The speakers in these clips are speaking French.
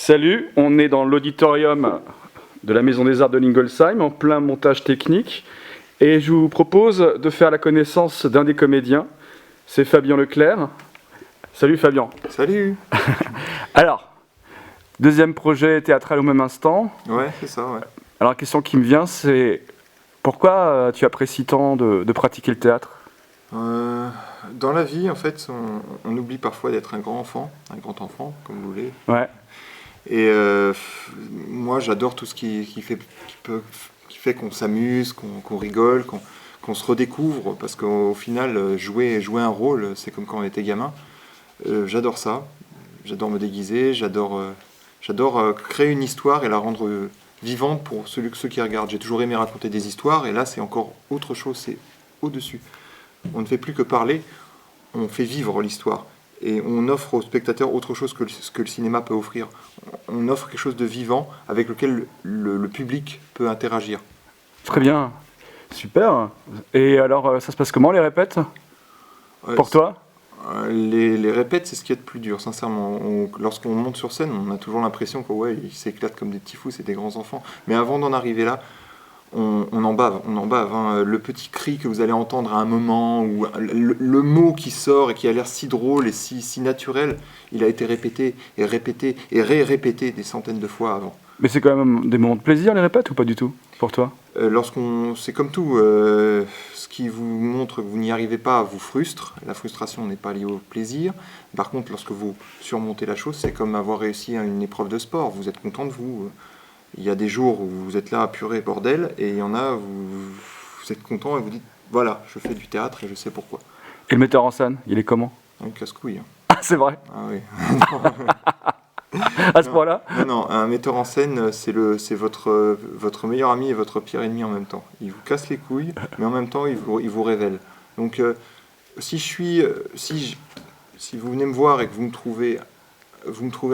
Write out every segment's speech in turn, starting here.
Salut, on est dans l'auditorium de la Maison des Arts de Lingolsheim, en plein montage technique, et je vous propose de faire la connaissance d'un des comédiens, c'est Fabien Leclerc. Salut Fabien. Salut. Alors, deuxième projet théâtral au même instant. Ouais, c'est ça, ouais. Alors la question qui me vient, c'est pourquoi tu apprécies tant de pratiquer le théâtre ? Dans la vie, en fait, on oublie parfois d'être un grand enfant, comme vous voulez. Ouais. Et moi, j'adore tout ce qui fait qu'on s'amuse, qu'on rigole, qu'on se redécouvre, parce qu'au final, jouer un rôle, c'est comme quand on était gamin. J'adore ça. J'adore me déguiser, j'adore créer une histoire et la rendre vivante pour ceux qui regardent. J'ai toujours aimé raconter des histoires, et là, c'est encore autre chose, c'est au-dessus. On ne fait plus que parler, on fait vivre l'histoire. Et on offre aux spectateurs autre chose que ce que le cinéma peut offrir. On offre quelque chose de vivant avec lequel le public peut interagir. Très bien, super. Et alors, ça se passe comment les répètes pour toi ? Les répètes, c'est ce qu'il y a de plus dur, sincèrement. Lorsqu'on monte sur scène, on a toujours l'impression qu'ils s'éclatent comme des petits fous, c'est des grands enfants. Mais avant d'en arriver là, on en bave. Hein. Le petit cri que vous allez entendre à un moment, ou le mot qui sort et qui a l'air si drôle et si naturel, il a été répété et répété et répété des centaines de fois avant. Mais c'est quand même des moments de plaisir les répètes ou pas du tout pour toi ? C'est comme tout, ce qui vous montre que vous n'y arrivez pas vous frustre. La frustration n'est pas liée au plaisir. Par contre, lorsque vous surmontez la chose, c'est comme avoir réussi à une épreuve de sport. Vous êtes content de vous. Il y a des jours où vous êtes là, purée, bordel, et il y en a où vous êtes content et vous dites, voilà, je fais du théâtre et je sais pourquoi. Et le metteur en scène, il est comment ? Un casse-couille. Hein. Ah, c'est vrai ? Ah oui. À ce point-là ? Non, un metteur en scène, c'est votre meilleur ami et votre pire ennemi en même temps. Il vous casse les couilles, mais en même temps, il vous révèle. Donc, si vous venez me voir et que vous me trouvez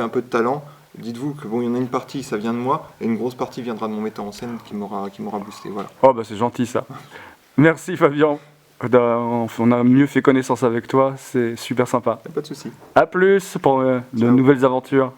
un peu de talent, dites-vous que bon, il y en a une partie, ça vient de moi, et une grosse partie viendra de mon metteur en scène qui m'aura boosté. Voilà. Oh bah c'est gentil ça. Merci Fabien. On a mieux fait connaissance avec toi, c'est super sympa. Pas de souci. A plus pour de nouvelles aventures.